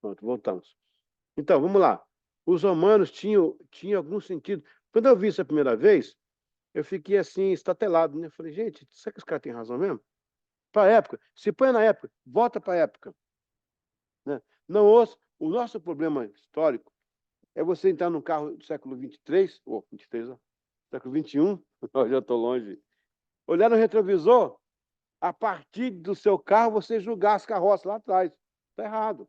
Pronto, voltamos. Então, vamos lá. Os romanos tinham algum sentido. Quando eu vi isso a primeira vez, eu fiquei assim, estatelado, né? Falei, gente, será que os caras têm razão mesmo? Para a época, se põe na época, volta para a época, né? Não ouça. O nosso problema histórico é você entrar num carro do século 23, ou 23, ó, século 21, eu já estou longe, olhar no retrovisor, a partir do seu carro, você julgar as carroças lá atrás. Está errado.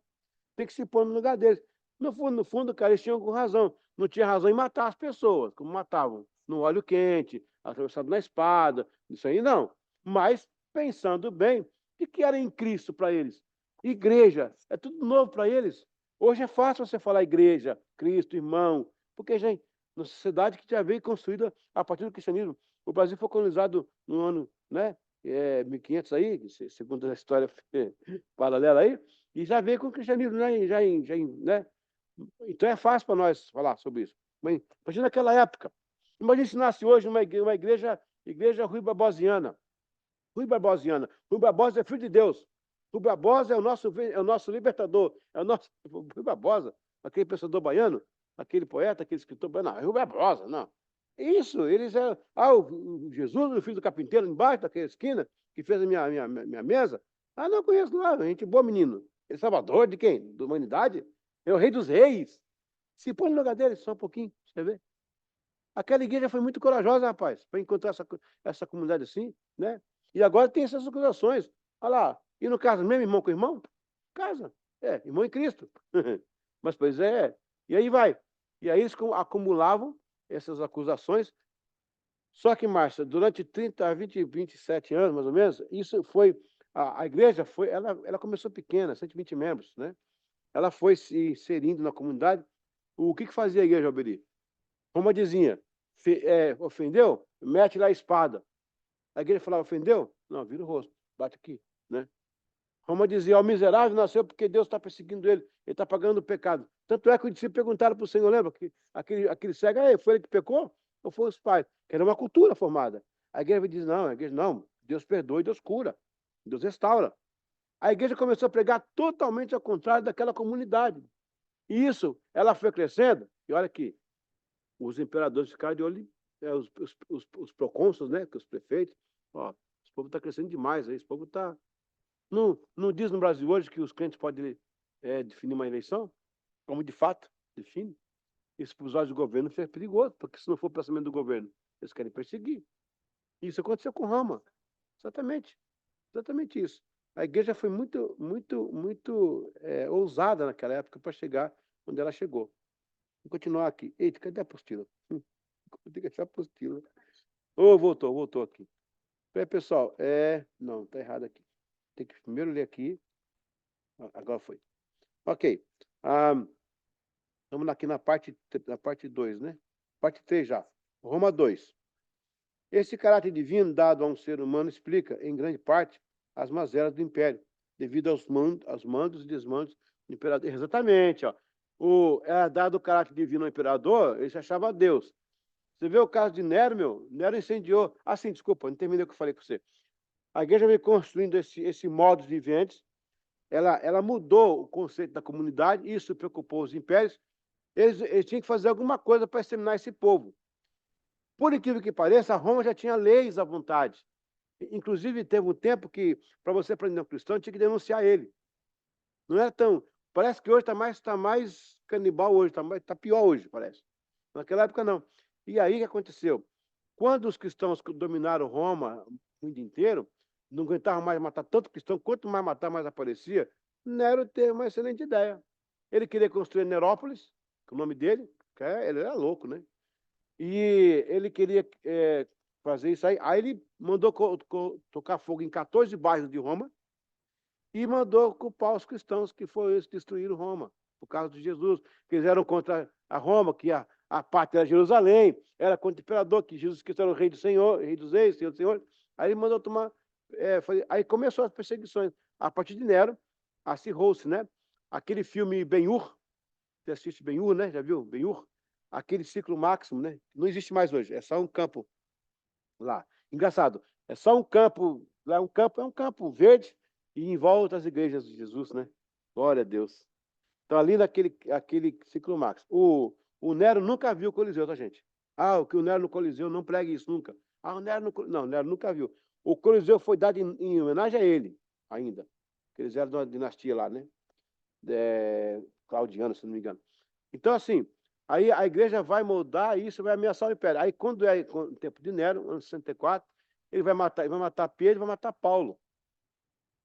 Tem que se pôr no lugar deles. No fundo, cara, eles tinham com razão. Não tinha razão em matar as pessoas, como matavam no óleo quente, atravessado na espada, isso aí não. Mas, pensando bem, o que era em Cristo para eles? Igreja, é tudo novo para eles. Hoje é fácil você falar igreja, Cristo, irmão, porque, gente, na sociedade que já veio construída a partir do cristianismo. O Brasil foi colonizado no ano, né, 1500 aí, segundo a história paralela aí, e já veio com o cristianismo, né? Então é fácil para nós falar sobre isso. Mas imagina naquela época. Imagina se nasce hoje uma igreja Rui Barbosiana. Rui Barbosiana. Rui Barbosa é filho de Deus. Rui Barbosa é o nosso libertador. É o nosso. Rui Barbosa, aquele pensador baiano, aquele poeta, aquele escritor baiano. Não, é Rui Barbosa, não. Isso, eles é. Ah, o Jesus, o filho do carpinteiro, embaixo daquela esquina, que fez a minha mesa. Ah, não conheço, não. Gente boa, menino. Ele é salvador de quem? Da humanidade? É o rei dos reis. Se põe no lugar dele, só um pouquinho, você vê. Aquela igreja foi muito corajosa, rapaz, para encontrar essa comunidade assim, né? E agora tem essas acusações. Olha lá, e no caso, mesmo irmão com irmão? Casa. É, irmão em Cristo. Mas, pois é. E aí vai. E aí eles acumulavam essas acusações. Só que, Márcia, durante 30, 20, 27 anos, mais ou menos, isso foi. A igreja foi. Ela começou pequena, 120 membros, né? Ela foi se inserindo na comunidade. O que fazia a igreja, Alberi? Roma dizia, ofendeu? Mete lá a espada. A igreja falava, ofendeu? Não, vira o rosto, bate aqui, né? Roma dizia, o miserável nasceu porque Deus está perseguindo ele está pagando o pecado. Tanto é que os discípulos perguntaram para o Senhor, lembra? Que aquele cego, foi ele que pecou? Ou foi os pais? Que era uma cultura formada. A igreja diz, não, a igreja não, Deus perdoa e Deus cura, Deus restaura. A igreja começou a pregar totalmente ao contrário daquela comunidade. E isso, ela foi crescendo, e olha aqui, os imperadores ficaram de olho, os procônsulos, né, que os prefeitos, ó, esse povo está crescendo demais, esse povo está... Não diz no Brasil hoje que os crentes podem definir uma eleição, como de fato define. Isso para os olhos do governo é perigoso, porque se não for o pensamento do governo, eles querem perseguir. Isso aconteceu com Roma, exatamente, exatamente isso. A igreja foi muito ousada naquela época para chegar onde ela chegou. Vou continuar aqui. Eita, cadê a apostila? Tem que achar a apostila. Oh, voltou aqui. Pessoal, não, tá errado aqui. Tem que primeiro ler aqui. Agora foi. Ok. Estamos aqui na parte 2, né? Parte 3 já. Roma 2. Esse caráter divino dado a um ser humano explica, em grande parte, as mazelas do império, devido aos mandos e desmandos do imperador. Exatamente, ó. Dado o caráter divino ao imperador, ele se achava Deus. Você vê o caso de Nero, meu? Nero incendiou. Ah, sim, desculpa, não terminei o que eu falei para você. A igreja veio construindo esse modo de viventes. Ela mudou o conceito da comunidade, isso preocupou os impérios. Eles tinham que fazer alguma coisa para exterminar esse povo. Por incrível que pareça, Roma já tinha leis à vontade. Inclusive, teve um tempo que, para você prender um cristão, tinha que denunciar ele. Não era tão. Parece que hoje está mais canibal hoje, tá pior hoje, parece. Naquela época, não. E aí o que aconteceu? Quando os cristãos dominaram Roma, o mundo inteiro, não aguentavam mais matar tanto cristão, quanto mais matar, mais aparecia, Nero teve uma excelente ideia. Ele queria construir Nerópolis, que é o nome dele, ele era louco, né? E ele queria fazer isso aí. Aí ele mandou tocar fogo em 14 bairros de Roma e mandou culpar os cristãos que foram eles que destruíram Roma, por causa de Jesus, que eles eram contra a Roma, que a pátria era Jerusalém, era contra o imperador, que Jesus Cristo era o rei do Senhor, rei dos reis, Senhor do Senhor. Aí ele mandou tomar... aí começou as perseguições. A partir de Nero, acirrou-se, né? Aquele filme Ben-Hur, você assiste Ben-Hur, né? Já viu Ben-Hur? Aquele ciclo máximo, né? Não existe mais hoje, é só um campo lá. Engraçado, é só um campo, lá é um campo verde e em volta as igrejas de Jesus, né? Glória a Deus. Então, ali aquele ciclo Max. O Nero nunca viu o Coliseu, tá, gente? Ah, o que o Nero no Coliseu, não pregue isso nunca. Ah, o Nero no... Não, o Nero nunca viu. O Coliseu foi dado em homenagem a ele, ainda. Porque eles eram de uma dinastia lá, né? Claudiano, se não me engano. Então, assim, aí a igreja vai moldar isso, vai ameaçar o império. Aí, quando é no tempo de Nero, ano 64, ele vai matar Pedro, vai matar Paulo.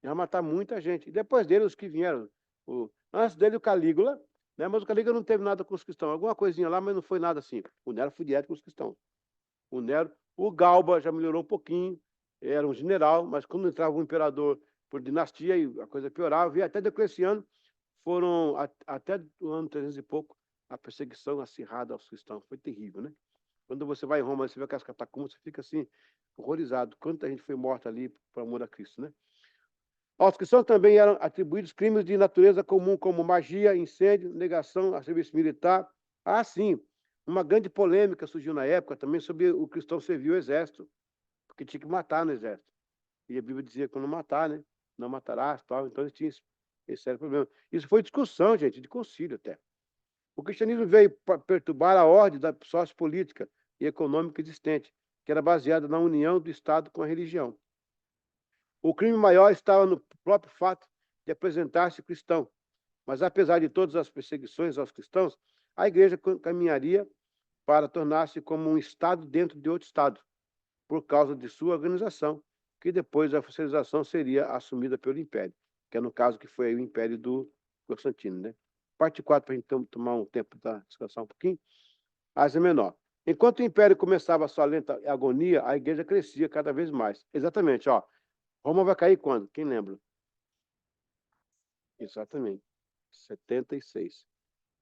Ele vai matar muita gente. E depois dele, os que vieram. Antes dele, o Calígula, né? Mas o Calígula não teve nada com os cristãos. Alguma coisinha lá, mas não foi nada assim. O Nero foi direto com os cristãos. O Galba já melhorou um pouquinho, era um general, mas quando entrava um imperador por dinastia, a coisa piorava. E até Diocleciano, foram até o ano 300 e pouco, a perseguição acirrada aos cristãos. Foi terrível, né? Quando você vai em Roma, você vê aquelas catacumbas, você fica assim, horrorizado. Quanta gente foi morta ali por amor a Cristo, né? Aos cristãos também eram atribuídos crimes de natureza comum, como magia, incêndio, negação a serviço militar. Ah, sim, uma grande polêmica surgiu na época também sobre o cristão servir o exército, porque tinha que matar no exército. E a Bíblia dizia que não matar, né? Não matarás, tal. Então eles tinham esse sério problema. Isso foi discussão, gente, de concílio até. O cristianismo veio perturbar a ordem da sociopolítica e econômica existente, que era baseada na união do Estado com a religião. O crime maior estava no próprio fato de apresentar-se cristão. Mas, apesar de todas as perseguições aos cristãos, a igreja caminharia para tornar-se como um Estado dentro de outro Estado, por causa de sua organização, que depois a oficialização seria assumida pelo Império, que é no caso que foi o Império do Constantino, né? Parte 4, para a gente tomar um tempo para descansar um pouquinho. Ásia Menor. Enquanto o Império começava a sua lenta agonia, a igreja crescia cada vez mais. Exatamente, ó. Roma vai cair quando? Quem lembra? Exatamente. 76.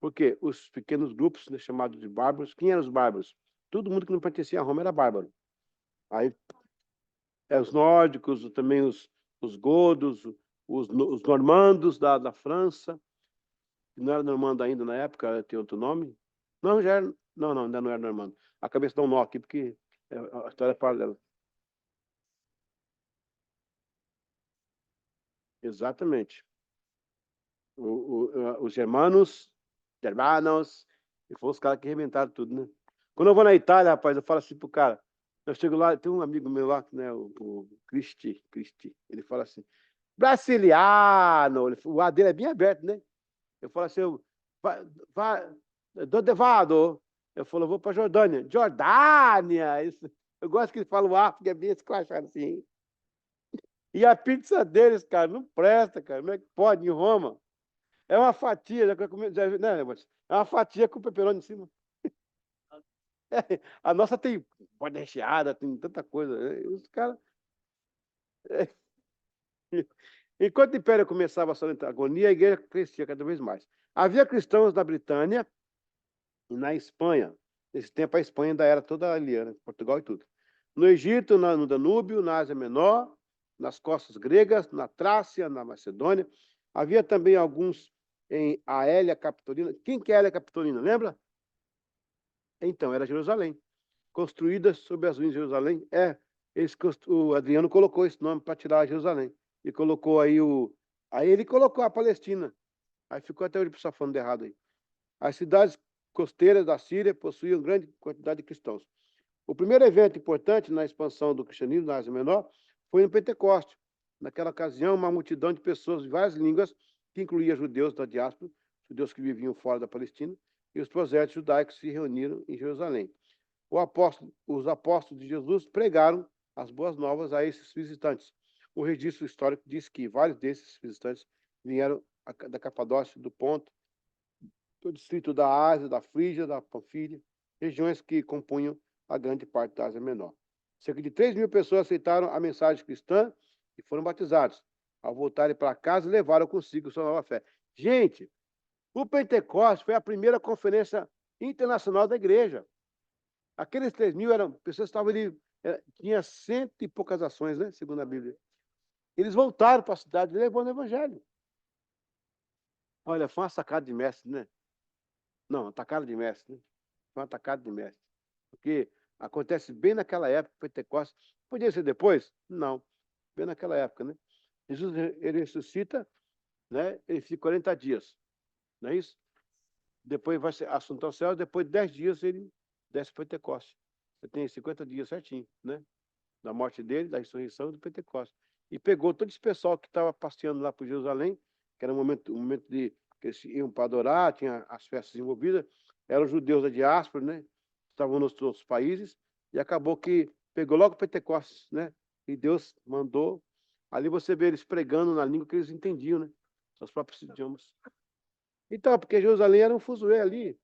Porque os pequenos grupos, né, chamados de bárbaros, quem eram os bárbaros? Todo mundo que não pertencia a Roma era bárbaro. Aí, os nórdicos, também os godos, os normandos da França, não era normando ainda na época, tem outro nome? Não, já era, não, ainda não era normando. A cabeça dá um nó aqui, porque a história é paralela. Exatamente. Os germanos, e foram os caras que inventaram tudo, né? Quando eu vou na Itália, rapaz, eu falo assim pro cara, eu chego lá, tem um amigo meu lá, né, o Cristi, ele fala assim, brasiliano, o A dele é bem aberto, né? Eu falo assim, vai, vai, donde vado? Eu falo, eu vou para Jordânia. Jordânia! Isso, eu gosto que ele fala o A, porque é bem escrachado assim. E a pizza deles, cara, não presta, cara. Como é que pode em Roma? É uma fatia, né, é uma fatia com pepperoni em cima. É, a nossa tem borda recheada, tem tanta coisa. Os caras. Enquanto o império começava a sua agonia, a igreja crescia cada vez mais. Havia cristãos na Britânia e na Espanha. Nesse tempo, a Espanha ainda era toda ali, né? Portugal e tudo. No Egito, no Danúbio, na Ásia Menor, nas costas gregas, na Trácia, na Macedônia. Havia também alguns em Aélia Capitolina. Quem que é Aélia Capitolina? Lembra? Então, era Jerusalém. Construída sobre as ruínas de Jerusalém. O Adriano colocou esse nome para tirar Jerusalém. E colocou aí Aí ele colocou a Palestina. Aí ficou até hoje o pessoal falando errado aí. As cidades costeiras da Síria possuíam grande quantidade de cristãos. O primeiro evento importante na expansão do cristianismo na Ásia Menor foi no Pentecoste. Naquela ocasião, uma multidão de pessoas de várias línguas, que incluía judeus da diáspora, judeus que viviam fora da Palestina, e os prosélitos judaicos se reuniram em Jerusalém. Os apóstolos de Jesus pregaram as boas novas a esses visitantes. O registro histórico diz que vários desses visitantes vieram da Capadócia, do Ponto, do distrito da Ásia, da Frígia, da Panfilha, regiões que compunham a grande parte da Ásia Menor. Cerca de 3.000 pessoas aceitaram a mensagem cristã e foram batizados. Ao voltarem para casa, levaram consigo sua nova fé. Gente, o Pentecostes foi a primeira conferência internacional da igreja. Aqueles 3.000 eram pessoas que estavam ali, tinha 100 e poucas ações, né, segundo a Bíblia. Eles voltaram para a cidade levando o evangelho. Olha, foi uma sacada de mestre, né? Não, atacada de mestre, né? Foi uma atacada de mestre. Porque acontece bem naquela época, Pentecostes. Podia ser depois? Não. Bem naquela época, né? Jesus, ele ressuscita, né? Ele fica 40 dias. não é isso? Depois vai ser assunto ao céu, depois de 10 dias ele desce para Pentecostes. Você tem 50 dias certinho, né? Da morte dele, da ressurreição e do Pentecostes. E pegou todo esse pessoal que estava passeando lá por Jerusalém, que era um momento de que eles iam para adorar, tinha as festas envolvidas, eram os judeus da diáspora, né? Estavam nos outros países, e acabou que pegou logo o Pentecostes, né? E Deus mandou. Ali você vê eles pregando na língua que eles entendiam, né? Os próprios idiomas. Então, porque Jerusalém era um fuzuê ali,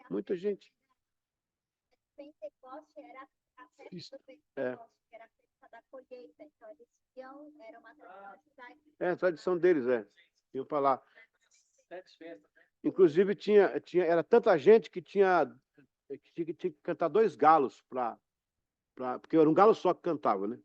muita gente. Pentecoste era a festa Isso. do Pentecoste, que era a festa da colheita. Então, eles iam, era uma tradição judaica. É a tradição deles, é. Iam para lá. Inclusive, era tanta gente que tinha que cantar 2 galos, porque era um galo só que cantava, né?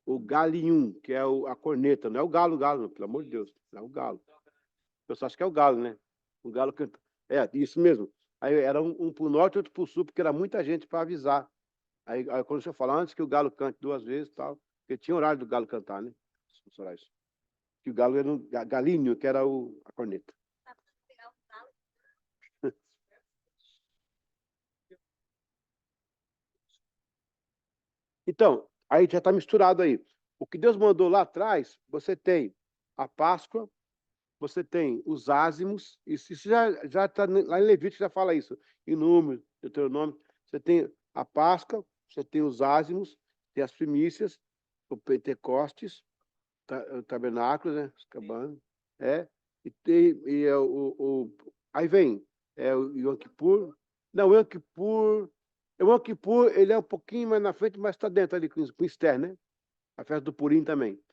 O galinhum, que é a corneta, não é o galo, não, pelo amor de Deus, não é o galo. O pessoal acha que é o galo, né? O galo canta. É, isso mesmo. Aí era um para o norte e outro para o sul, porque era muita gente para avisar. Aí quando você fala antes que o galo cante 2 vezes e tal, porque tinha horário do galo cantar, né? Os horários. Que o galo era um galinho, que era a corneta. Então, aí já está misturado aí. O que Deus mandou lá atrás, você tem a Páscoa, você tem os ázimos, isso já está lá em Levítico, já fala isso, em Números, Deuteronômio. Você tem a Páscoa, você tem os ázimos, tem as primícias, o Pentecostes, o tabernáculo, né? Os cabanos, aí vem o Yom Kippur. Não, o Yom Kippur, ele é um pouquinho mais na frente, mas está dentro ali com Esther, né? A festa do Purim também.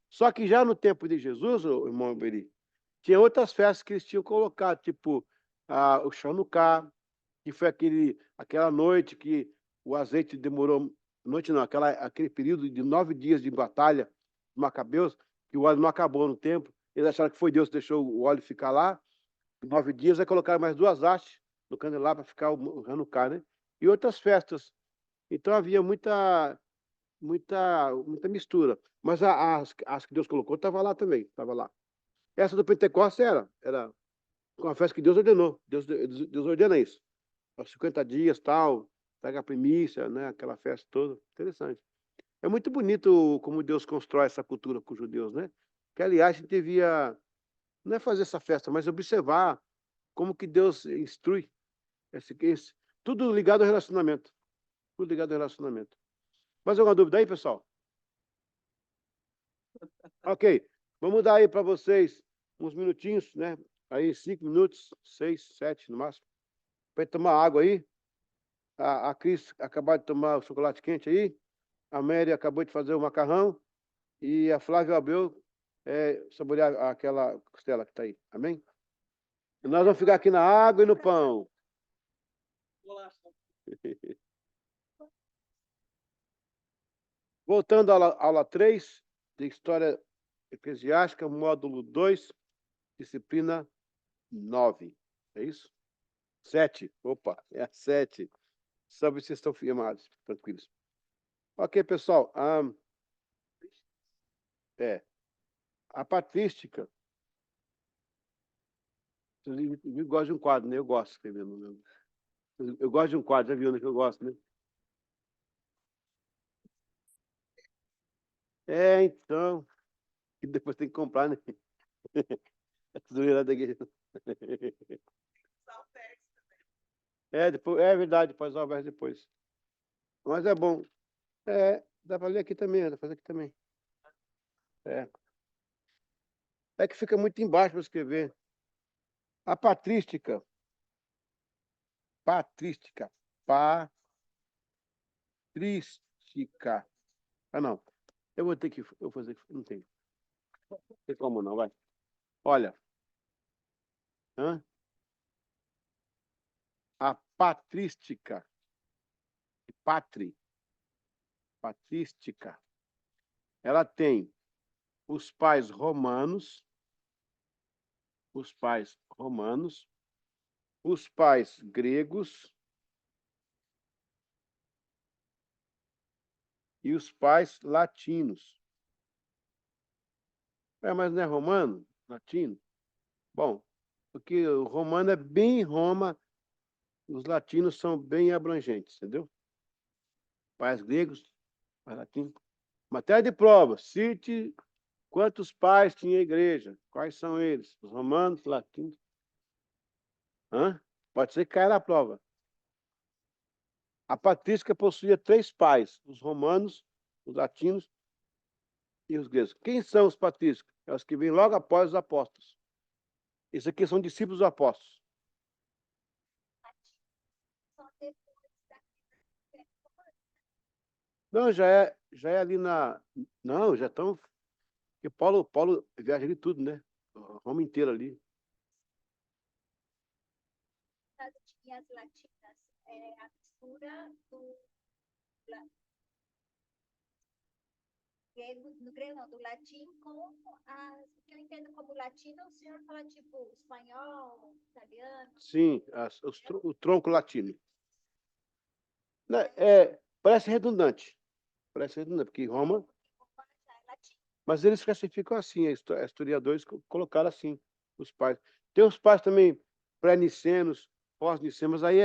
Só que já no tempo de Jesus, o irmão Beri, tinha outras festas que eles tinham colocado, tipo o Chanukah, que foi aquela noite que o azeite demorou, noite não, aquele período de 9 dias de batalha, Macabeus, que o óleo não acabou no tempo. Eles acharam que foi Deus que deixou o óleo ficar lá. 9 dias, aí colocaram mais 2 hastes no candelabro para ficar o Hanukkah, né? E outras festas. Então havia muita mistura. Mas as que Deus colocou estavam lá também, estava lá. Essa do Pentecostes era uma festa que Deus ordenou. Deus ordena isso. Aos 50 dias, tal, pega a primícia, né? Aquela festa toda. Interessante. É muito bonito como Deus constrói essa cultura com os judeus, né? Que, aliás, a gente devia, não é fazer essa festa, mas observar como que Deus instrui tudo ligado ao relacionamento. Tudo ligado ao relacionamento. Mais alguma dúvida aí, pessoal? Ok. Vamos dar aí para vocês uns minutinhos, né? Aí 5 minutos, 6, 7 no máximo. Para tomar água aí. A Cris acabou de tomar o chocolate quente aí. A Mary acabou de fazer o macarrão. E a Flávia Abel saborear aquela costela que está aí. Amém? E nós vamos ficar aqui na água e no pão. Voltando à aula 3 de História Eclesiástica, módulo 2, disciplina 9. É isso? 7. Opa, é a 7. Só vocês estão firmados, tranquilos. Ok, pessoal. A patrística. Eu gosto de um quadro, né? Eu gosto de escrever no meu. Eu gosto de um quadro, já viu, né? Que eu gosto, né? Então. E depois tem que comprar, né? É tudo virado aqui. Verdade, pode usar o verso depois. Mas é bom. Dá para ler aqui também, dá para fazer aqui também. É. É que fica muito embaixo para escrever. A patrística. Patrística. Patrística. Ah, não. Eu vou ter que fazer. Não tem. Não tem como não, vai. Olha. Hã? A patrística. Patrística. Ela tem os pais romanos, os pais gregos e os pais latinos. Mas não é romano? Latino? Bom, Porque o romano é bem Roma, os latinos são bem abrangentes, entendeu? Pais gregos, pais latinos. Matéria de prova, cite quantos pais tinha a igreja, quais são eles? Os romanos, latinos. Hã? Pode ser que caia na prova. A patrística possuía 3 pais, os romanos, os latinos e os gregos. Quem são os patrísticos? É os que vêm logo após os apóstolos. Esses aqui são discípulos dos apóstolos. Só depois da Não, já é ali na. Não, já estão. Porque Paulo viaja ali tudo, né? Roma inteira ali. tinha as latinas, a mistura do grego, no grego não, do latim com as, o que eu entendo como latino, o senhor fala tipo espanhol, italiano, Sim, o tronco latino. Né, parece redundante. Parece redundante, porque Roma. já é latino. Mas eles classificam assim, historiadores colocaram assim, os pais. Tem os pais também pré-nicenos, pós-nicenos, aí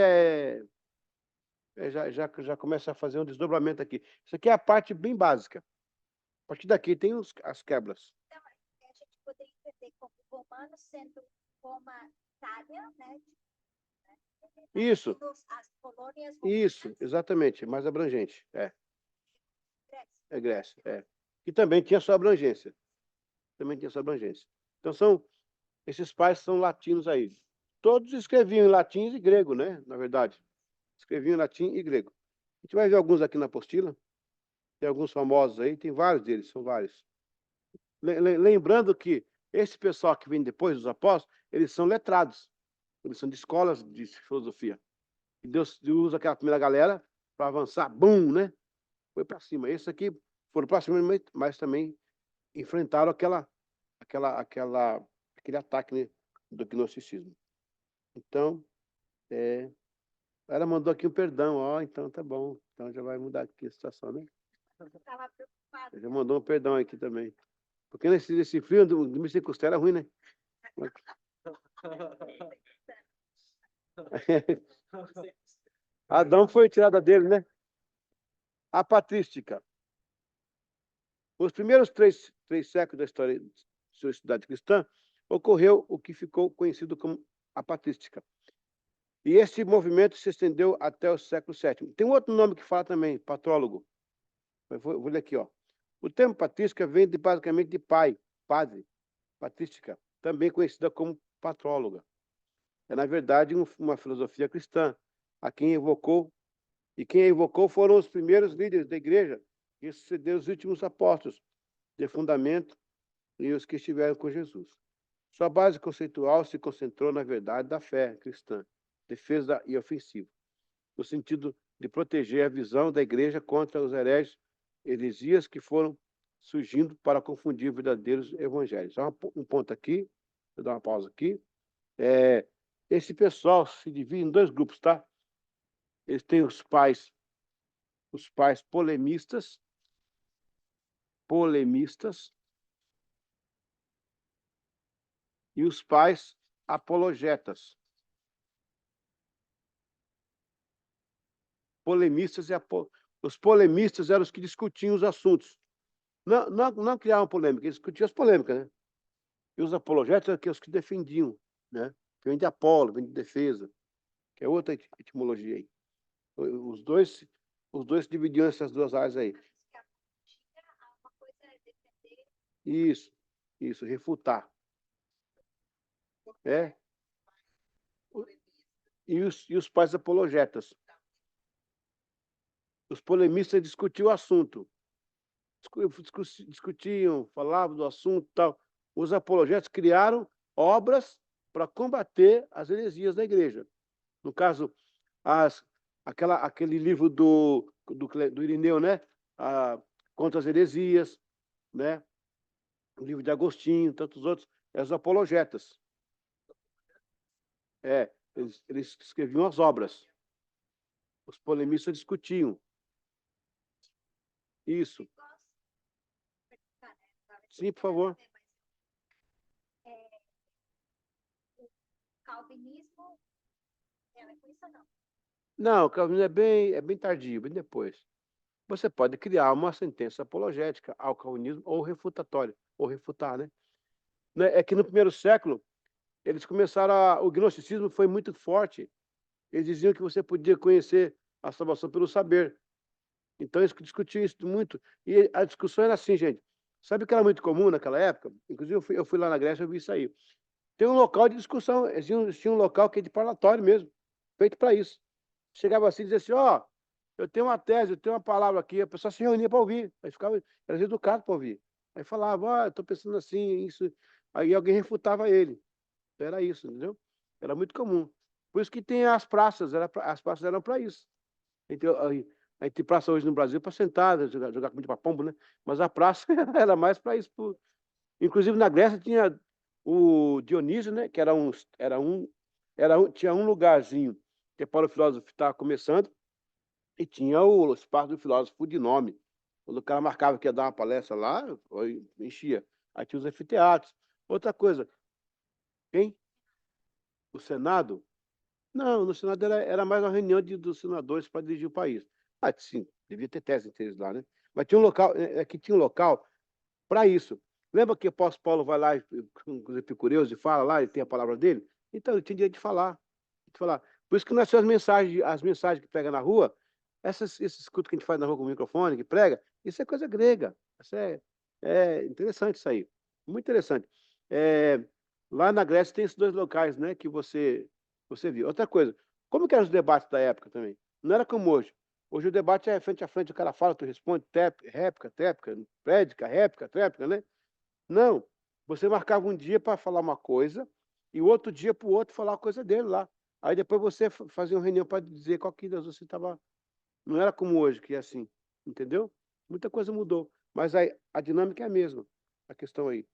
já começa a fazer um desdobramento aqui. Isso aqui é a parte bem básica. A partir daqui tem as quebras. Então, a gente poderia entender como romano sendo Roma, Itália, né? Isso, As colônias isso, romanas, exatamente, mais abrangente. Grécia. É Grécia, é. E também tinha sua abrangência. Também tinha sua abrangência. Então, esses pais são latinos aí. Todos escreviam em latim e grego, né? Na verdade. Escreviam em latim e grego. A gente vai ver alguns aqui na apostila. Tem alguns famosos aí, tem vários deles, são vários. Lembrando que esse pessoal que vem depois dos apóstolos, eles são letrados. Eles são de escolas de filosofia. E Deus usa aquela primeira galera para avançar, bum, né? Foi para cima. Esses aqui foram para cima, mas também enfrentaram aquele ataque, né, do gnosticismo. Então, ela mandou aqui um perdão, ó, então tá bom. Então já vai mudar aqui a situação, né? Estava preocupada. Já mandou um perdão aqui também. Porque nesse frio, dormir sem costela é ruim, né? Adão foi tirada dele, né? A patrística. Os primeiros três séculos da história da sociedade cristã, ocorreu o que ficou conhecido como a patrística. E esse movimento se estendeu até o século VII. Tem um outro nome que fala também, patrólogo. Vou ler aqui, ó. O termo patrística vem basicamente de pai, padre, patrística, também conhecida como patróloga. É, na verdade, uma filosofia cristã, a quem evocou, e quem a evocou foram os primeiros líderes da igreja, que sucederam os últimos apóstolos, de fundamento, e os que estiveram com Jesus. Sua base conceitual se concentrou na verdade da fé cristã, defesa e ofensiva, no sentido de proteger a visão da igreja contra os hereges heresias que foram surgindo para confundir verdadeiros evangelhos. Só um ponto aqui, vou dar uma pausa aqui. Esse pessoal se divide em 2 grupos, tá? Eles têm os pais polemistas e os pais apologetas. Os polemistas eram os que discutiam os assuntos. Não criavam polêmica, eles discutiam as polêmicas, né? E os apologetas eram os que defendiam, né? Vem de Apolo, vem de defesa, que é outra etimologia aí. Os dois, os dois se dividiam nessas 2 áreas aí. Uma coisa é defender. Isso, refutar. É. E os pais apologetas. Os polemistas discutiam o assunto. Discutiam, falavam do assunto e tal. Os apologetas criaram obras para combater as heresias da igreja. No caso, aquele livro do Irineu, né? Contra as heresias, né? O livro de Agostinho, tantos outros, os apologetas. Eles escreviam as obras. Os polemistas discutiam. Isso. Sim, por favor. calvinismo, ela é com isso ou não? Não, o calvinismo é bem tardio, bem depois. Você pode criar uma sentença apologética ao calvinismo ou refutatória, ou refutar, né? É que no primeiro século, eles começaram o gnosticismo foi muito forte. Eles diziam que você podia conhecer a salvação pelo saber. Então eles discutiam isso muito. E a discussão era assim, gente. Sabe o que era muito comum naquela época? Inclusive eu fui lá na Grécia e eu vi isso aí. Tem um local de discussão, eles tinham um local que é de parlatório mesmo, feito para isso. Chegava assim e dizia assim, ó, eu tenho uma tese, eu tenho uma palavra aqui, a pessoa se reunia para ouvir, aí ficava, era educado para ouvir. Aí falava, ó, eu estou pensando assim, isso. Aí alguém refutava ele. Era isso, entendeu? Era muito comum. Por isso que tem as praças, as praças eram para isso. A gente tem praça hoje no Brasil para sentar, jogar comida para pombo, né? Mas a praça era mais para isso. Inclusive na Grécia tinha o Dionísio, né? Que tinha um lugarzinho que para o filósofo estava começando e tinha o espaço do filósofo de nome. Quando o cara marcava que ia dar uma palestra lá, enchia. Aí tinha os anfiteatros. Outra coisa, quem? O Senado? Não, no Senado era mais uma reunião dos senadores para dirigir o país. Ah, sim, devia ter tese entre eles lá, né? Mas tinha um local, que tinha um local para isso. Lembra que o apóstolo Paulo vai lá com os epicureus e fala lá, ele tem a palavra dele? Então, ele tinha direito de falar. De falar. Por isso que nós temos as mensagens que pega na rua, esses cultos que a gente faz na rua com o microfone, que prega, isso é coisa grega. Isso é interessante isso aí. Muito interessante. É, lá na Grécia tem esses dois locais, né, que você viu. Outra coisa, como que eram os debates da época também? Não era como hoje. Hoje o debate é frente a frente, o cara fala, tu responde, réplica, prédica, réplica, tréplica, né? Não. Você marcava um dia para falar uma coisa e o outro dia para o outro falar a coisa dele lá. Aí depois você fazia uma reunião para dizer qual que das você estava. Não era como hoje, que é assim. Entendeu? Muita coisa mudou. Mas a dinâmica é a mesma. A questão aí.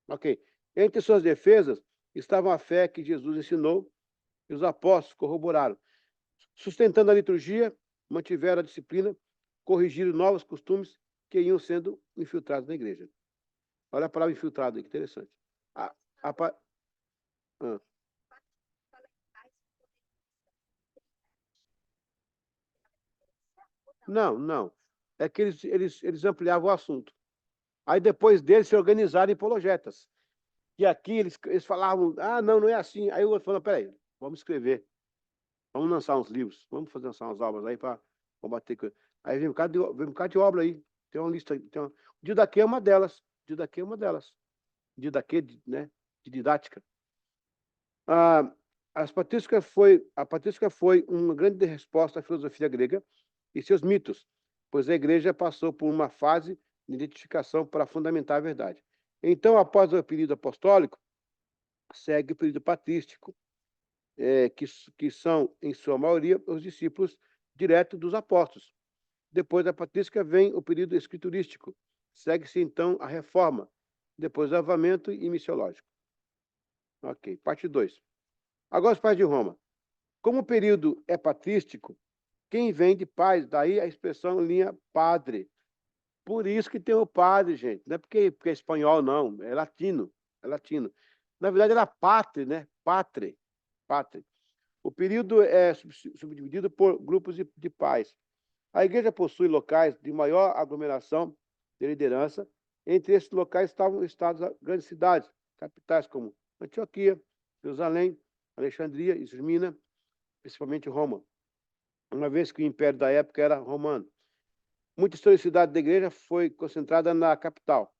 Ok. Entre suas defesas estavam a fé que Jesus ensinou e os apóstolos corroboraram. Sustentando a liturgia, mantiveram a disciplina, corrigiram novos costumes que iam sendo infiltrados na igreja. Olha a palavra infiltrado aí, que interessante. A, a, pa- ah, não, não. É que eles ampliavam o assunto. Aí depois deles se organizaram em apologetas. E aqui eles falavam, ah, não, não é assim. Aí o outro falou, peraí, vamos escrever, vamos lançar uns livros, vamos fazer lançar umas obras aí para combater. Aí vem um bocado de obra aí. Tem uma lista. O Didaquê é uma delas. O Didaquê é uma delas. Didaquê, né, de didática. A, a patrística foi uma grande resposta à filosofia grega e seus mitos, pois a igreja passou por uma fase de identificação para fundamentar a verdade. Então, após o período apostólico, segue o período patrístico, que são, em sua maioria, os discípulos diretos dos apóstolos. Depois da patrística vem o período escriturístico. Segue-se, então, a reforma, depois o avivamento e missiológico. Ok, parte 2. Agora os pais de Roma. Como o período é patrístico, quem vem de paz, daí a expressão linha padre. Por isso que tem o padre, gente. Não é porque é espanhol, não. É latino. É latino. Na verdade, era patre, né? Patre. Patre. O período é subdividido por grupos de pais. A igreja possui locais de maior aglomeração de liderança. Entre esses locais estavam estados, grandes cidades, capitais como Antioquia, Jerusalém, Alexandria, Esmirna, principalmente Roma, uma vez que o império da época era romano. Muita historicidade da igreja foi concentrada na capital.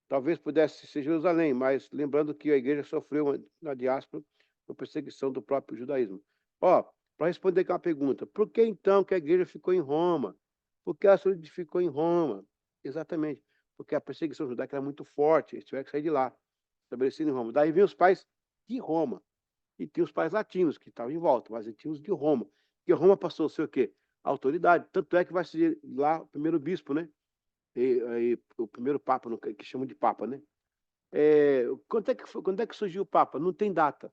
Talvez pudesse ser Jerusalém, mas lembrando que a igreja sofreu na diáspora por perseguição do próprio judaísmo. Ó, para responder aqui uma pergunta, por que então que a igreja ficou em Roma? Por que ela solidificou em Roma? Exatamente, porque a perseguição judaica era muito forte, eles tiveram que sair de lá, estabelecido em Roma. Daí vem os pais de Roma. E tinha os pais latinos que estavam em volta, mas tinha os de Roma. E Roma passou a ser o quê? Autoridade. Tanto é que vai ser lá o primeiro bispo, né? E o primeiro papa, que chamam de papa, né? Quando é que surgiu o papa? Não tem data.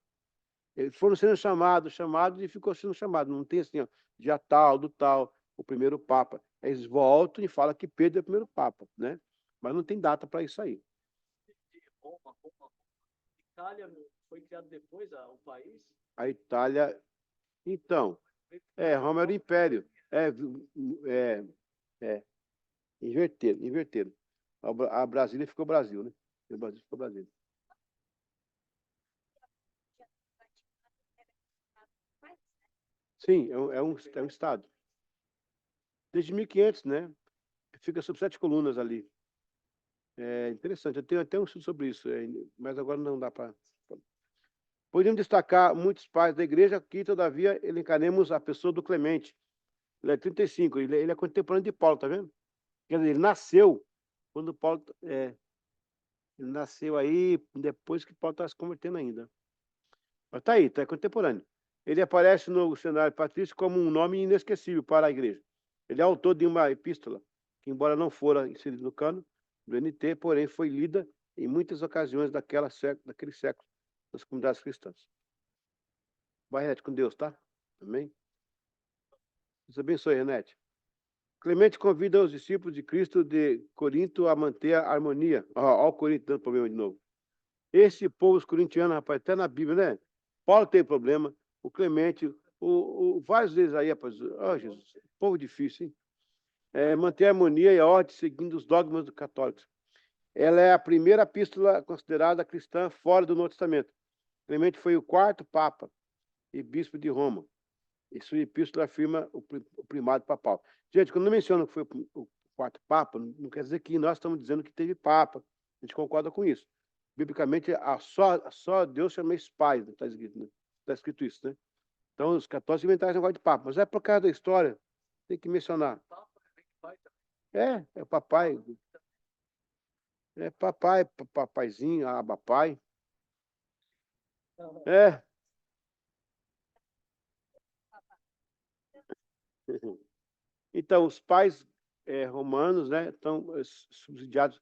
Eles foram sendo chamados e ficou sendo chamado. Não tem assim, ó, dia tal, do tal, o primeiro papa. Eles voltam e falam que Pedro é o primeiro papa, né? Mas não tem data para isso aí. Itália foi criado depois o país? A Itália, então, Roma era o Império. É, é, inverteram. A Brasília ficou Brasil, né? O Brasil ficou Brasil. Sim, é um estado. Desde 1500, né? Fica sob 7 colunas ali. É interessante. Eu tenho até um estudo sobre isso, mas agora não dá para. Podemos destacar muitos pais da igreja que, todavia, elencaremos a pessoa do Clemente. Ele é 35, ele é contemporâneo de Paulo, tá vendo? Quer dizer, ele nasceu quando Paulo. Ele nasceu aí depois que Paulo está se convertendo ainda. Mas tá aí, é contemporâneo. Ele aparece no cenário patrício como um nome inesquecível para a igreja. Ele é autor de uma epístola, que, embora não fora inserida no cano do NT, porém foi lida em muitas ocasiões daquele século das comunidades cristãs. Vai, Renete, com Deus, tá? Amém? Deus abençoe, Renete. Clemente convida os discípulos de Cristo de Corinto a manter a harmonia. Olha o Corinto dando problema de novo. Esse povo, os corintianos, rapaz, até na Bíblia, né? Paulo tem problema, o Clemente, vários deles aí, rapaz. Oh, Jesus, povo difícil, hein? Manter a harmonia e a ordem seguindo os dogmas dos católicos. Ela é a primeira epístola considerada cristã fora do Novo Testamento. Clemente foi o quarto papa e bispo de Roma. E sua epístola afirma o primado papal. Gente, quando eu menciono que foi o quarto papa, não quer dizer que nós estamos dizendo que teve papa. A gente concorda com isso. Biblicamente, só Deus chama esse pai, está escrito, né? Tá escrito isso, né? Então, os católicos inventaram esse negócio de papa. Mas é por causa da história. Tem que mencionar. É o papai. É papai, papaizinho, abapai. É. Então, os pais romanos, né, estão subsidiados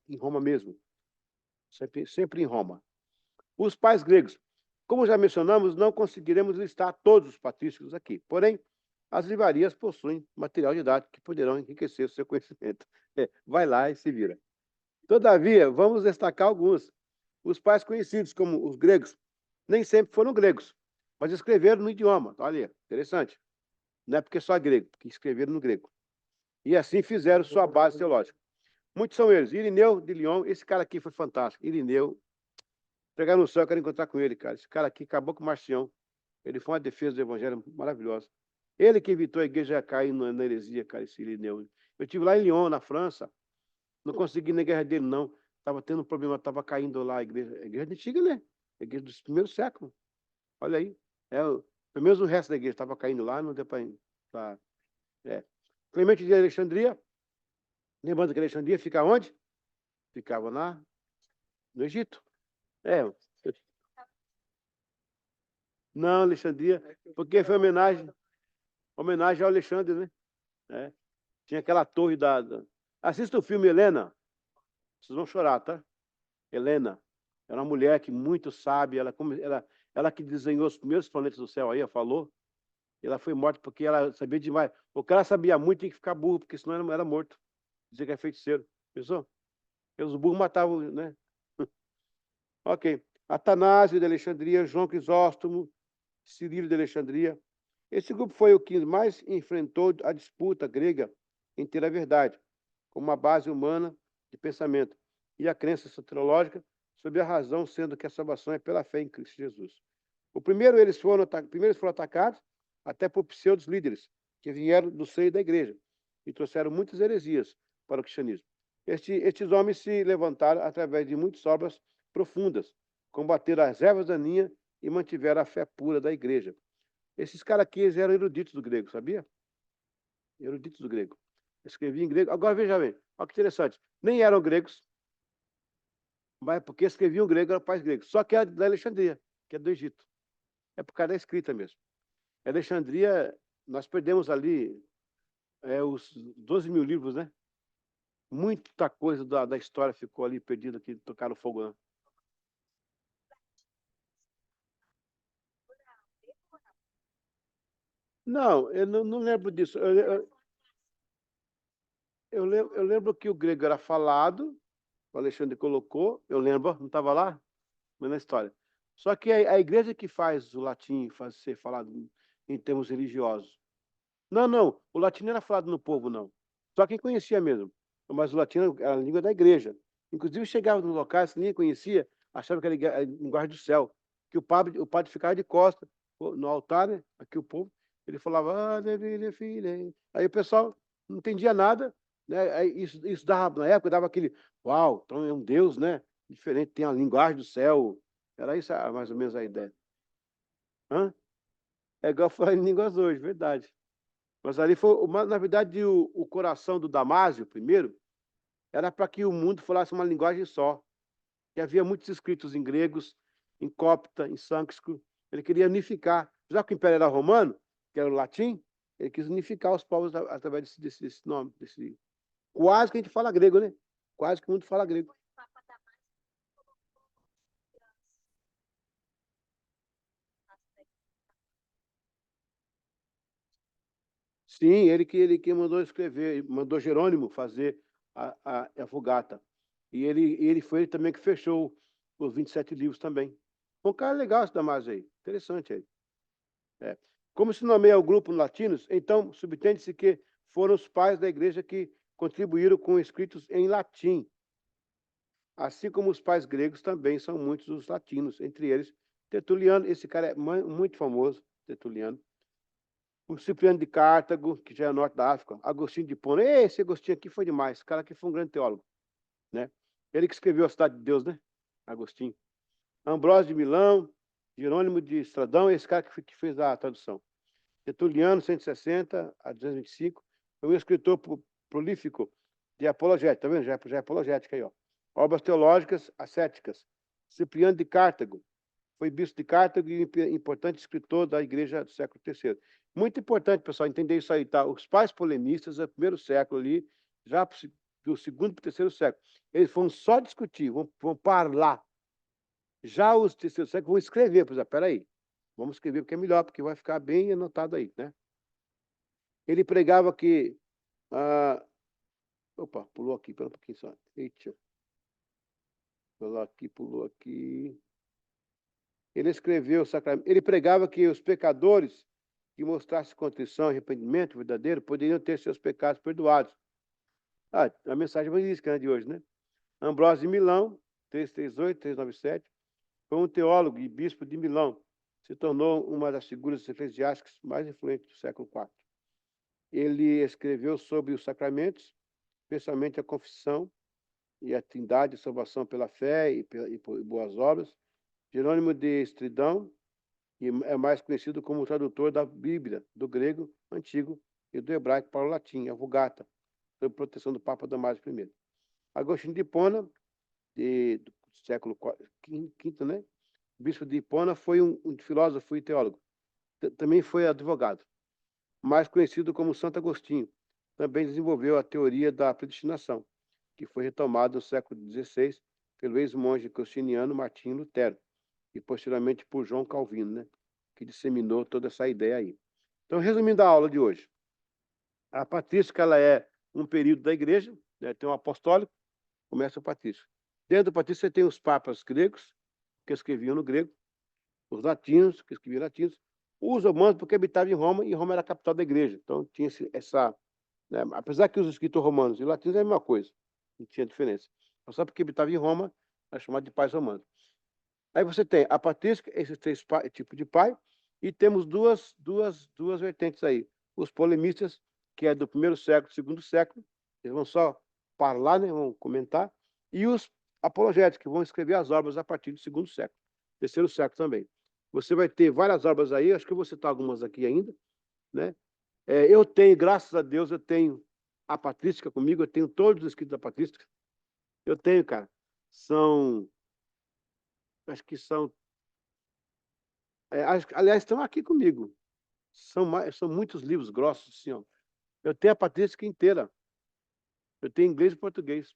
em Roma mesmo. Sempre em Roma. Os pais gregos. Como já mencionamos, não conseguiremos listar todos os patrícios aqui. Porém, as livrarias possuem material didático que poderão enriquecer o seu conhecimento. Vai lá e se vira. Todavia, vamos destacar alguns. Os pais conhecidos como os gregos nem sempre foram gregos, mas escreveram no idioma. Olha, interessante. Não é porque só grego, porque escreveram no grego. E assim fizeram sua base teológica. Muitos são eles. Irineu de Lyon, esse cara aqui foi fantástico. Irineu, pegar no céu, eu quero encontrar com ele, cara. Esse cara aqui acabou com o Marcião. Ele foi uma defesa do evangelho maravilhosa. Ele que evitou a igreja cair na heresia, cara, esse Irineu. Eu estive lá em Lyon, na França. Não consegui ir na guerra dele, não. Estava tendo um problema, estava caindo lá a igreja antiga, né? A igreja dos primeiros séculos. Olha aí. Pelo menos o resto da igreja estava caindo lá, não deu para. Clemente de Alexandria, lembrando que Alexandria fica onde? Ficava no Egito. É. Não, Alexandria, porque foi homenagem ao Alexandre, né? É. Tinha aquela torre Assista o filme Helena. Vocês vão chorar, tá? Helena. Era uma mulher que muito sábia. Ela que desenhou os primeiros planetas do céu aí, ela falou. Ela foi morta porque ela sabia demais. O cara sabia muito, tinha que ficar burro, porque senão ele era morto. Dizia que é feiticeiro. Pensou? E os burros matavam, né? Ok. Atanásio de Alexandria, João Crisóstomo, Cirilo de Alexandria. Esse grupo foi o que mais enfrentou a disputa grega em ter a verdade, como uma base humana de pensamento, e a crença soteriológica sobre a razão, sendo que a salvação é pela fé em Cristo Jesus. Primeiro eles foram atacados até por pseudos líderes, que vieram do seio da igreja e trouxeram muitas heresias para o cristianismo. Estes homens se levantaram através de muitas obras profundas, combateram as ervas daninhas e mantiveram a fé pura da igreja. Esses caras aqui eram eruditos do grego, sabia? Eruditos do grego. Escreviam em grego. Agora veja bem, olha que interessante. Nem eram gregos, mas porque escreviam grego, eram pais gregos. Só que é da Alexandria, que é do Egito. É por causa da escrita mesmo. Alexandria, nós perdemos ali os 12 mil livros, né? Muita coisa da história ficou ali perdida, que tocaram fogo, né? Não, eu não lembro disso. Eu lembro que o grego era falado, o Alexandre colocou, eu lembro, não estava lá? mas na história. Só que a igreja que faz o latim ser falado em termos religiosos. Não, não, o latim não era falado no povo, não. Só quem conhecia mesmo. Mas o latim era a língua da igreja. Inclusive, chegava nos locais que ninguém conhecia, achava que era a linguagem do céu. Que o padre ficava de costas no altar, né? Aqui o povo, ele falava, filho. Aí o pessoal não entendia nada, né? Aí isso dava, na época, dava aquele, uau, então é um Deus, né? Diferente, tem a linguagem do céu. Era isso mais ou menos a ideia. Hã? É igual falar em línguas hoje, verdade. Mas ali foi, na verdade, o coração do Damásio, primeiro, era para que o mundo falasse uma linguagem só. E havia muitos escritos em gregos, em copta, em sânscrito. Ele queria unificar. Já que o Império era romano, que era o latim, ele quis unificar os povos através desse nome. Quase que a gente fala grego, né? Quase que o mundo fala grego. O Papa Damásio colocou Sim, ele que mandou escrever, mandou Jerônimo fazer a Vulgata. E ele foi ele também que fechou os 27 livros também. Um cara legal esse Damásio aí, interessante aí. É. Como se nomeia o grupo latinos, então subtende-se que foram os pais da igreja que contribuíram com escritos em latim. Assim como os pais gregos também são muitos os latinos, entre eles Tertuliano, esse cara é muito famoso, Tertuliano. O Cipriano de Cartago, que já é norte da África, Agostinho de Hipona. Esse Agostinho aqui foi demais, esse cara aqui foi um grande teólogo, né? Ele que escreveu a Cidade de Deus, né? Agostinho. Ambrósio de Milão, Jerônimo de Estradão, esse cara que fez a tradução. Tertuliano, 160 a 225, foi um escritor prolífico de apologética, tá vendo? Já é apologética aí, ó. Obras teológicas ascéticas. Cipriano de Cartago, foi bispo de Cartago e importante escritor da igreja do século III. Muito importante, pessoal, entender isso aí, tá? Os pais polemistas, do primeiro século ali, já do segundo para o terceiro século, eles vão só discutir, vão falar. Já os terceiros séculos vão escrever, por exemplo, peraí, vamos escrever porque é melhor, porque vai ficar bem anotado aí, né? Ele pregava que... opa, pulou aqui, pera um pouquinho só. Eita, pulou aqui. Ele escreveu o sacramento. Ele pregava que os pecadores que mostrassem contrição e arrependimento verdadeiro poderiam ter seus pecados perdoados. A mensagem evangelística, né, de hoje, né? Ambrósio de Milão, 338, 397, foi um teólogo e bispo de Milão. Se tornou uma das figuras eclesiásticas mais influentes do século IV. Ele escreveu sobre os sacramentos, especialmente a confissão e a trindade, a salvação pela fé e por boas obras. Jerônimo de Estridão, e é mais conhecido como tradutor da Bíblia, do grego antigo e do hebraico para o latim, a Vulgata, sob proteção do Papa Damásio I. Agostinho de Hipona, do século V, né? O bispo de Hipona foi um filósofo e teólogo. Também foi advogado, mais conhecido como Santo Agostinho. Também desenvolveu a teoria da predestinação, que foi retomada no século XVI pelo ex-monge agostiniano Martinho Lutero e posteriormente por João Calvino, né, que disseminou toda essa ideia aí. Então, resumindo a aula de hoje, a patrística ela é um período da igreja, né, tem um apostólico, começa o patrístico. Dentro do patrístico você tem os papas gregos, que escreviam no grego, os latinos, que escreviam latinos, os romanos, porque habitavam em Roma, e Roma era a capital da igreja. Então, tinha essa... Né, apesar que os escritores romanos e latinos é a mesma coisa, não tinha diferença. Só porque habitava em Roma, era chamado de pais romanos. Aí você tem a patrística, esses três tipos de pai, e temos duas vertentes aí. Os polemistas, que é do primeiro século, segundo século, eles vão só falar, né, vão comentar, e os apologéticos, que vão escrever as obras a partir do segundo século, terceiro século também. Você vai ter várias obras aí, acho que eu vou citar algumas aqui ainda, né? Eu tenho, graças a Deus, eu tenho a patrística comigo, eu tenho todos os escritos da patrística. Eu tenho, cara. Acho que são aliás, estão aqui comigo. São muitos livros grossos, assim, ó. Eu tenho a patrística inteira. Eu tenho inglês e português.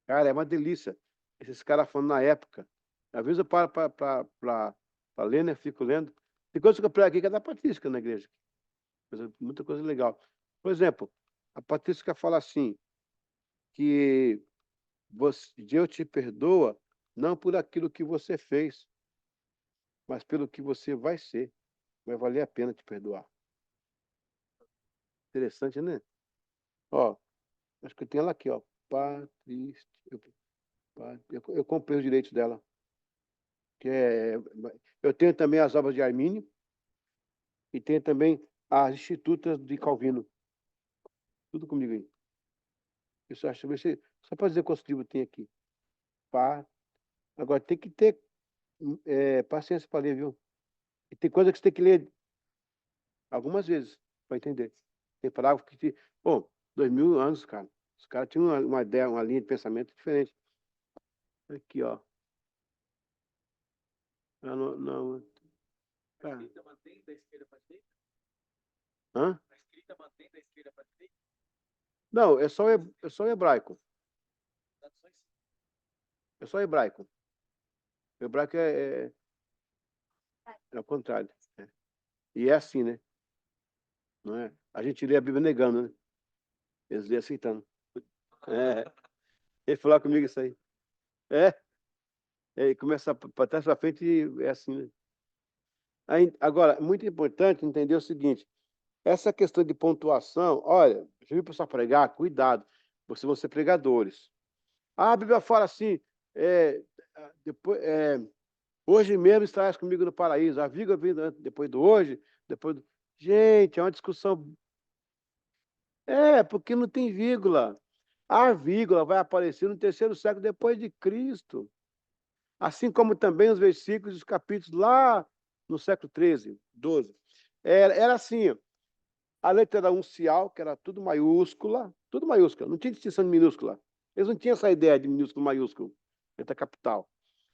Cara, é uma delícia. Esses caras falando na época. Às vezes eu paro para ler, né? Fico lendo. Tem coisa que eu prego aqui que é da patrística na igreja. Muita coisa legal. Por exemplo, a patrística fala assim, que Deus te perdoa Não por aquilo que você fez, mas pelo que você vai ser. Vai valer a pena te perdoar. Interessante, né? Ó, acho que eu tenho ela aqui, ó. Patrícia. Eu comprei os direitos dela. Que é, eu tenho também as obras de Armínio e tenho também as Institutas de Calvino. Tudo comigo aí. Isso acho que só para dizer quantos livros tem aqui. Pá. Agora tem que ter paciência para ler, viu? E tem coisa que você tem que ler algumas vezes para entender. Tem parágrafo que. Bom, 2000 anos, cara. Os caras tinham uma ideia, uma linha de pensamento diferente. Aqui, ó. Não, não. A Tá. escrita mantém da esquerda para a direita? Hã? A escrita mantém da esquerda para a direita? Não, é só hebraico. Traduções? É só hebraico. Hebraico é o contrário. É. E é assim, né? Não é? A gente lê a Bíblia negando, né? Eles lêem aceitando. É. Ele falou comigo isso aí. É. E começa para trás para frente e é assim, né? Agora, muito importante entender o seguinte: essa questão de pontuação, olha, já viu o pessoal pregar? Cuidado, vocês vão ser pregadores. A Bíblia fala assim, é, depois, hoje mesmo estarás comigo no paraíso. A vírgula vem depois do hoje, depois do... Gente, é uma discussão. Porque não tem vírgula. A vírgula vai aparecer no terceiro século depois de Cristo. Assim como também os versículos, os capítulos lá no século 13, 12. Era assim, ó, a letra era uncial, que era tudo maiúscula, não tinha distinção de minúscula. Eles não tinham essa ideia de minúsculo, maiúsculo, letra capital.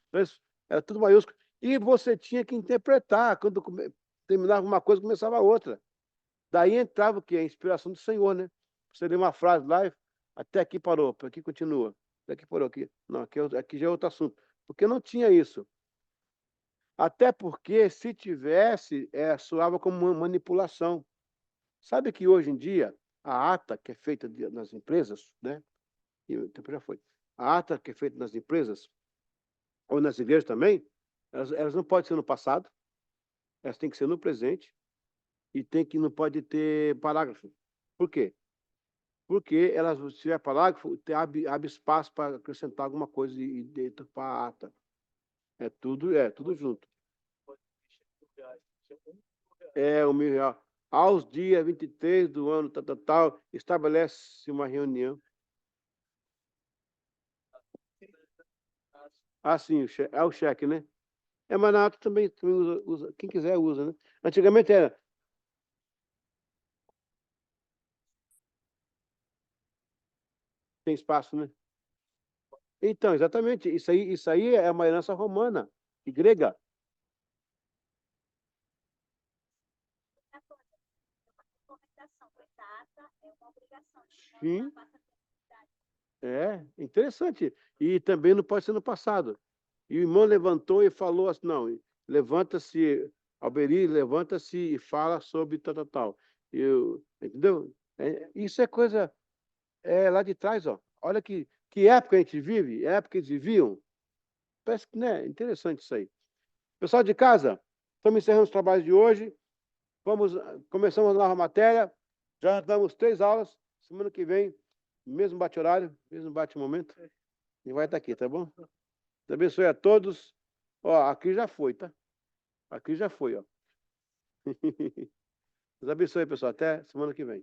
Então, era tudo maiúsculo. E você tinha que interpretar, quando terminava uma coisa, começava outra. Daí entrava o quê? A inspiração do Senhor, né? Você lê uma frase lá, até aqui parou, por aqui continua. Até aqui parou, aqui. Não, aqui já é outro assunto. Porque não tinha isso. Até porque, se tivesse, soava como uma manipulação. Sabe que hoje em dia, a ata que é feita nas empresas, né? E o tempo já foi. A ata que é feita nas empresas, ou nas igrejas também, elas não podem ser no passado, elas têm que ser no presente, e não pode ter parágrafo. Por quê? Porque elas, se tiver parágrafo, abre espaço para acrescentar alguma coisa dentro para a ata. É tudo junto. Pode mexer com reais. Isso é R$ 1.000. É o R$ 1.000. Aos dias 23 do ano, tal, estabelece uma reunião. Ah, sim, é o cheque, né? Mas na ata também usa. Quem quiser usa, né? Antigamente era. Tem espaço, né? Então, exatamente. Isso aí é uma herança romana e grega. Outra coisa, uma recomendação, data é uma obrigação, senão Sim, ela passa a ter prioridade. é interessante. E também não pode ser no passado. E o irmão levantou e falou assim: não, levanta-se, Alberi, levanta-se e fala sobre tal, tal, tal. Entendeu? Isso é coisa lá de trás, ó. Olha que época a gente vive, época que eles viviam. Parece que, né? Interessante isso aí. Pessoal de casa, estamos encerrando os trabalhos de hoje. Começamos a nova matéria. Já damos 3 aulas. Semana que vem, mesmo bate-horário, mesmo bate-momento. E vai estar aqui, tá bom? Deus abençoe a todos. Ó, aqui já foi, tá? Aqui já foi, ó. Deus abençoe, pessoal. Até semana que vem.